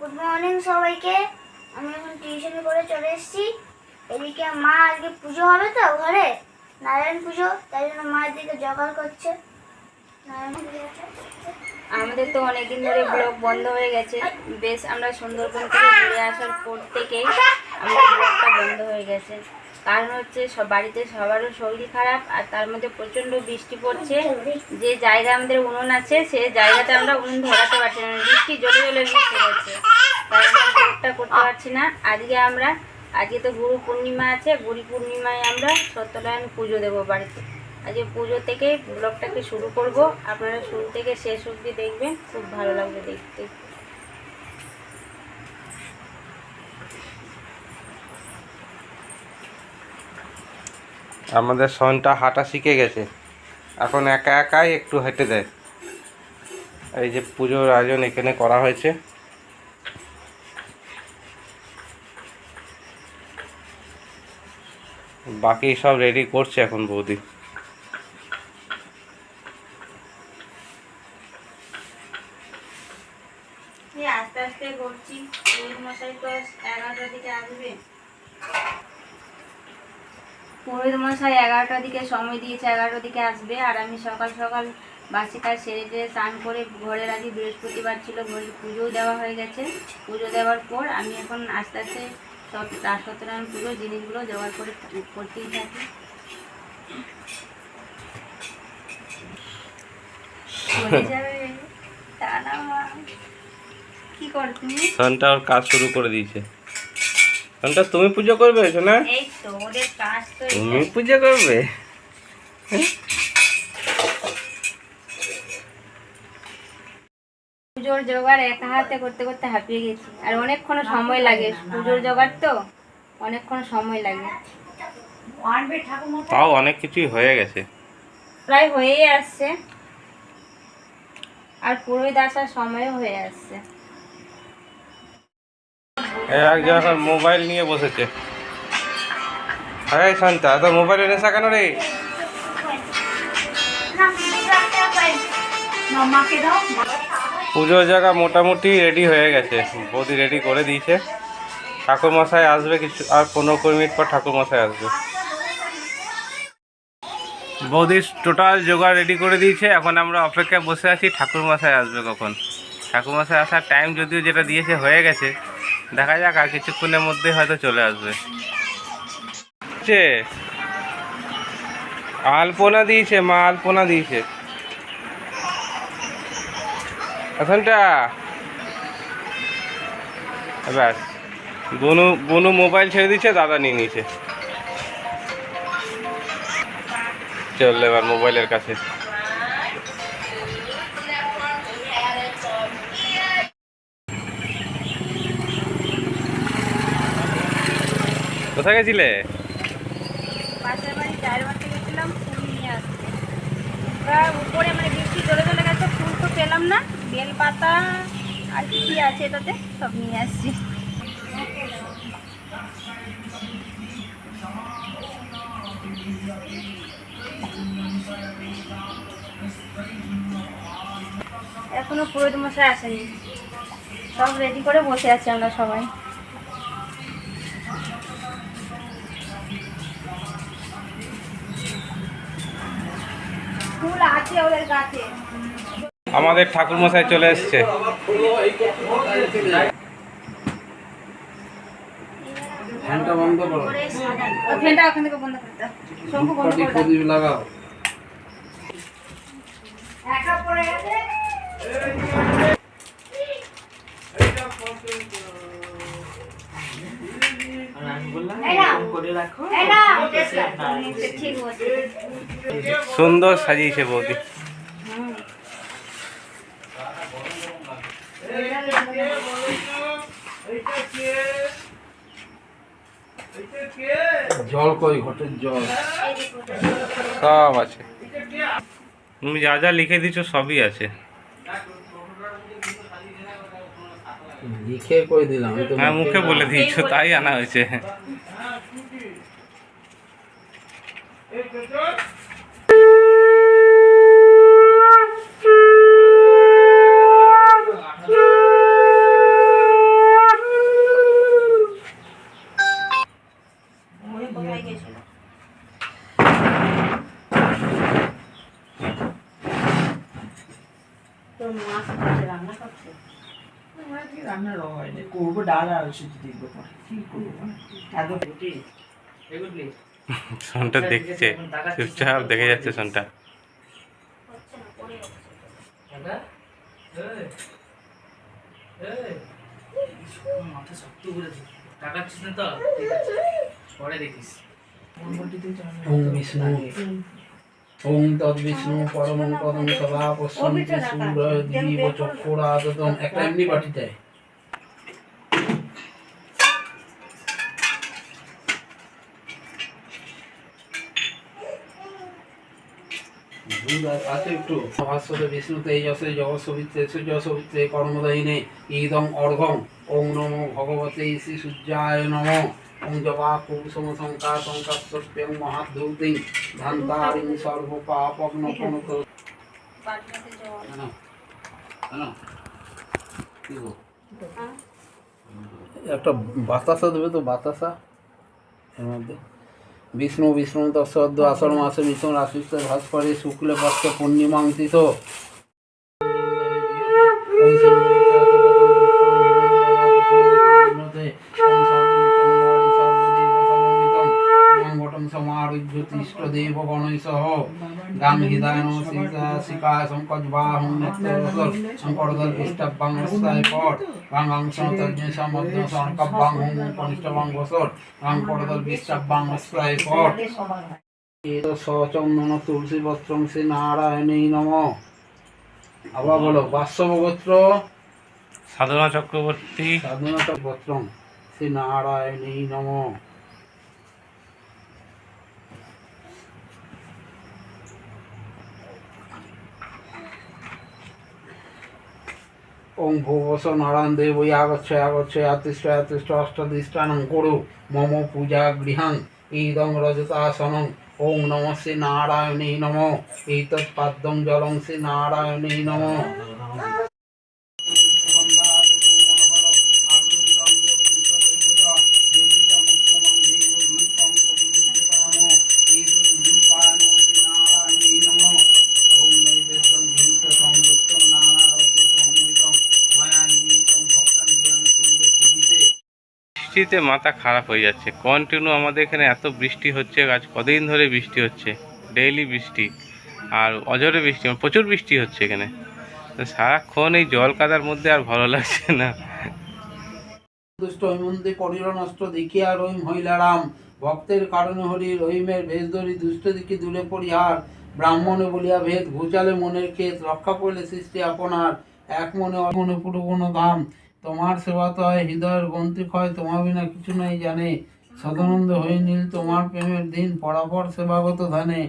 Good morning সবাইকে। আমি এখন টিউশনি করে চলে এসেছি। এদিকে মা আজকে পুজো হবে তো ঘরে, নারায়ণ পুজো, তাই জন্য মা এদিকে জোগাড় করছে। আমাদের তো অনেকদিন ধরে ব্লগ বন্ধ হয়ে গেছে। বেশ আমরা সুন্দরবন থেকে ঘুরে আসার পর থেকেই আমাদের ব্লগটা বন্ধ হয়ে গেছে। কারণ হচ্ছে সব বাড়িতে সবারও শরীর খারাপ, আর তার মধ্যে প্রচণ্ড বৃষ্টি পড়ছে। যে জায়গা আমাদের উনুন আছে সে জায়গাটা আমরা উনুন ধরাতে পারছি না, বৃষ্টি জলে জলে বৃষ্টি হচ্ছে, তাই আমরা ব্লগটা করতে পারছি না। আজকে তো গুরু পূর্ণিমা আছে, গুরু পূর্ণিমায় আমরা সত্যনারায়ণ পুজো দেবো বাড়িতে। আজকে পুজো থেকে ব্লগটাকে শুরু করব, আপনারা শুরু থেকে শেষ অবধি দেখবেন, খুব ভালো লাগবে দেখতে। আমাদের সনটা হাঁটা শিখে গেছে, এখন একা একাই একটু হেঁটে দেয়। এই যে পুজোর আয়োজন এখানে করা হয়েছে। বাকি সব রেডি করছে এখন বৌদি। আস্তে আস্তে করছি, মশাই তো 11টার দিকে আসবে। পুরোহিত মশাই 11টার দিকে সময় দিয়েছে, 11টার দিকে আসবে। আর আমি সকাল সকাল বাসি কাজ সেরে দিয়ে স্নান করে, ঘরের আগে বৃহস্পতিবার ছিল, ঘরে পুজোও দেওয়া হয়ে গেছে। পুজো দেওয়ার পর আমি এখন আস্তে আস্তে সব সত্যনারায়ণ পুজোর জিনিসগুলো জোগাড় করে করতেই থাকি। কি করো তুমি? সনটা ওর কাজ শুরু করে দিয়েছে। সনটা তুমি পুজো করবে না? এই তো ওদের কাজ তো তুমি পুজো করবে। পুজোর জোগাড় একা হাতে করতে করতে হাঁপিয়ে গেছি, আর অনেকক্ষণ সময় লাগে। পুজোর জোগাড় তো অনেকক্ষণ সময় লাগে। তাও অনেক কিছুই হয়ে গেছে, প্রায় হয়েই আসছে, আর পুরোহিত আসার সময়ও হয়ে আসছে। একজন এখন মোবাইল নিয়ে বসেছে। আরে শান্তা, তো মোবাইল এনেছা কেন রে? পুজোর জায়গা মোটামুটি রেডি হয়ে গেছে, বৌদি রেডি করে দিয়েছে। ঠাকুরমশাই আসবে কিছু আর 15-20 মিনিট পর ঠাকুরমশাই আসবে। বৌদি টোটাল জোগাড় রেডি করে দিয়েছে, এখন আমরা অপেক্ষায় বসে আছি ঠাকুরমশাই আসবে কখন। ঠাকুরমশাই আসার টাইম যদিও যেটা দিয়েছে হয়ে গেছে, দেখা যাক আর কিছুক্ষণের মধ্যে হয়তো চলে আসবে। আলপনা দিয়েছে, মা আলপনা দিয়েছে। এখনটা ব্যাস, বনু মোবাইল ছেড়ে দিচ্ছে, দাদা নিয়ে নিয়েছে। চল এবার মোবাইলের কাছে। কোথায় গেছিলে? পাশের বাড়ি চায়ের বাড়িতে গেছিলাম ফুল নিয়ে আসতে। উপরে মানে বৃষ্টি চলে চলে গেছে, ফুল তো পেলাম না। বেলপাতা আর কি কি আছে এটাতে সব নিয়ে আসছি। এখনো পুরোহিত মশাই আসেনি, সব রেডি করে বসে আছি আমরা সবাই। ফুল আছে ওদের গাছে। আমাদের ঠাকুরমশাই চলে এসছে। ফ্যানটা বন্ধ করো, ফ্যানটা ওখান থেকে বন্ধ করতে হবে। শঙ্কু বন্ধ করে দাও। প্রদীপ লাগাও। একা পড়ে গেছে। সুন্দর সাজিয়েছে বৌদি। জল কই, ঘটের জল সব আছে, তুমি যা যা লিখে দিছো সবই আছে। লিখে কই দিলাম, হ্যাঁ মুখে বলে দিয়েছো, তাই আনা হয়েছে। আজকে রান্নার হয়নি, করবো ডাল আর আলু সিদ্ধ দেখবো পরে কি করবো আগে রুটি এগুলি সোনটা দেখছে, চুপচাপ দেখে যাচ্ছে সোনটা। হচ্ছে না, পড়ে যাচ্ছে। দাদা মাথা শক্ত করেছে, টাকাচ্ছিস না তো, ঠিক আছে পরে দেখিস। ওম বিষ্ণু ওম তদ্বিষ্ণু পরমং পদং সদা পশ্যন্তি সূর্য দিব চক্ষুরাদতম। একটা এমনি বাটি দেয়। দুধ আছে একটু। ভাস্বতে বিষ্ণু তেজসে জগৎসবিত্রে সূর্যসবিত্রে কর্মদায়িনে ইদং অর্ঘং। ওং নমো ভগবতে শ্রী সূর্যায় নমঃ। ওং জবা কুসুম শঙ্কা শঙ্কাস্যং মহাধৌতিং ধান্তারিং সর্বপাপগ্ন প্রণত। বাটিতে জল। একটা বাতাসা দেবে তো, বাতাসা এর মধ্যে। বিষ্ণু বিষ্ণু তস্যদ্য আষাঢ় মাসে বিষ্ণু রাশিস্থ ভাস্করে শুক্লে পক্ষ পূর্ণিমাঙ্কিত। সমারুজ্যোতিষ্ঠদেব গণৈসহ গান হৃদয় নমঃ শিকায় শঙ্কজ বাহুং শঙ্করদল পৃষ্ঠবাংস্তায় পট গাঙ্গাং সন্তজ্ঞ মধ্য শঙ্কবাং হুং কনিষ্ঠবাং বসর গাঙ্করদল পৃষ্ঠবাংস্তায় পট। সচন্দন তুলসী পত্রং শ্রী নারায়ণী নমঃ। আবার বলো বাৎসব গোত্র সাধনা চক্রবর্তী। সাধনা পত্রং শ্রী নারায়ণী নমঃ। ওং ভূবস নারায়ণ দেব আগচ্ছ আতিষ্ঠ অষ্টদিষ্টানং কুরু মম পূজা গৃহাং ইদং রজতাসনং। ওং নমঃ শ্রী নারায়ণী নমঃ। এইতৎ পাদ্যং জলং শ্রী নারায়ণী নমঃ। বৃষ্টিতে মাথা খারাপ হয়ে যাচ্ছে। কন্টিনিউ আমাদের এখানে এত বৃষ্টি হচ্ছে, আজ কদিন ধরে বৃষ্টি হচ্ছে, ডেইলি বৃষ্টি, আর অজরে বৃষ্টি, প্রচুর বৃষ্টি হচ্ছে এখানে। তো সারাক্ষণ এই জল কাদার মধ্যে আর ভালো লাগছে না। দুষ্ট হৈমন্তে করিল নষ্ট দেখিয়া রহিম হইলারাম। ভক্তের কারণে হরি রহিমের ভেষ ধরি দুষ্ট দিকে দূরে পরিহার। ব্রাহ্মণে বলিয়া ভেদ ঘুচালে মনের ক্ষেত রক্ষা করলে সৃষ্টি আপনার। এক মনে অমনে পুরোপূর্ণ ধাম তোমার সেবা তো হয় হৃদয়ের গন্তি ক্ষয় তোমার বিনা কিছু নাই জানে। সদানন্দ হয়ে নীল তোমার প্রেমের দিন পরাপর সেবাগত ধানে।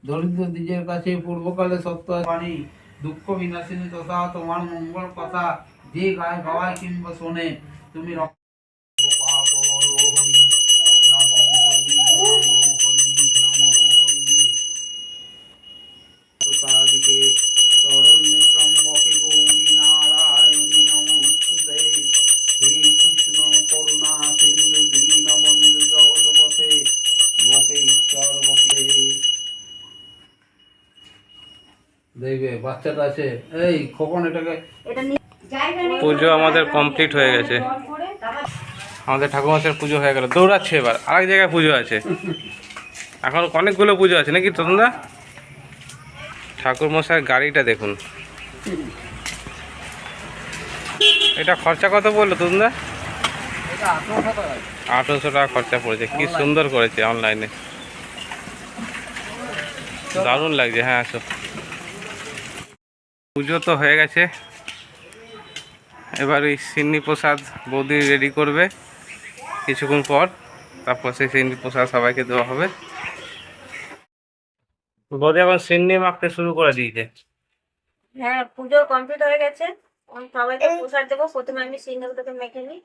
দরিদ্র দ্বিজের কাছে পূর্বকালে সত্য বাণী দুঃখ বিনাশিনী তথা তোমার মঙ্গল কথা যে গায়ে গাওয়ায় কিংবা শোনে তুমি পাপ হর হরি নম হরি নম হরি নম হরি। সাদিকে শরণ্যে ত্রম্বকে গৌরী নারায়ণী নমস্তুতে। হে কৃষ্ণ করুণা সিন্ধু দীনবন্ধু জগৎপথে গোপেশ্বর গোপে। দেখবে বাচ্চাটা আছে এই খোকন এটাকে। পুজো আমাদের কমপ্লিট হয়ে গেছে। আমাদের ঠাকুরমশাইয়ের পুজো হয়ে গেল, দৌড়াচ্ছে এবার আরেক জায়গায় পুজো আছে। এখন অনেকগুলো পুজো আছে নাকি ততনদা? ঠাকুরমশাইয়ের গাড়িটা দেখুন, এটা খরচা কত বললো ততনদা? 1800 টাকা খরচা পড়েছে। কি সুন্দর করেছে অনলাইনে, দারুণ লাগছে। হ্যাঁ আসো। পুজো তো হয়ে গেছে, এবার ওই সিন্নি প্রসাদ বৌদি রেডি করবে কিছুক্ষণ পর, তারপর সেই সিন্নি প্রসাদ সবাইকে দেওয়া হবে। বৌদি এখন সিন্নি মাখতে শুরু করে দিয়েছে। হ্যাঁ, পুজো কমপ্লিট হয়ে গেছে। আমি সবাইকে প্রসাদ দেবো। প্রথমে আমি সিঙ্গালটাকে মেখে নিই।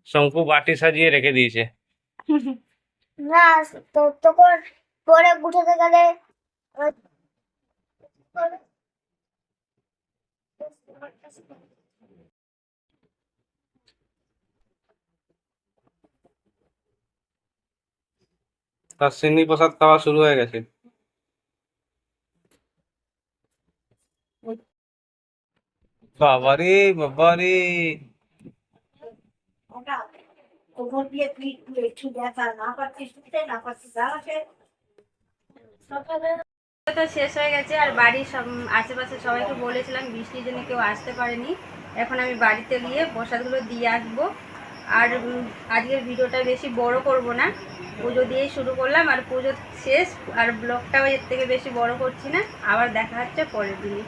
শঙ্কু বাটি সাজিয়ে রেখে দিয়েছে। না, তো তখন পরে উঠাতে গেলে তার সিন্নি প্রসাদ খাওয়া শুরু হয়ে গেছে। বাবারে বাবারে, ওটা কোমর দিয়ে পিঠ একটু ব্যথা, না পাচ্ছিস উঠতে, না পাচ্ছিস দাঁড়াতে। সকালে তো শেষ হয়ে গেছে, আর বাড়ির সব আশেপাশে সবাইকে বলেছিলাম, বৃষ্টির জন্য কেউ আসতে পারেনি। এখন আমি বাড়িতে গিয়ে প্রসাদগুলো দিয়ে আসবো। আর আজকের ভিডিওটা বেশি বড় করব না, পুজো দিয়েই শুরু করলাম, আর পুজো শেষ, আর ব্লগটাও এর থেকে বেশি বড় করছি না। আবার দেখা হচ্ছে পরের দিনে।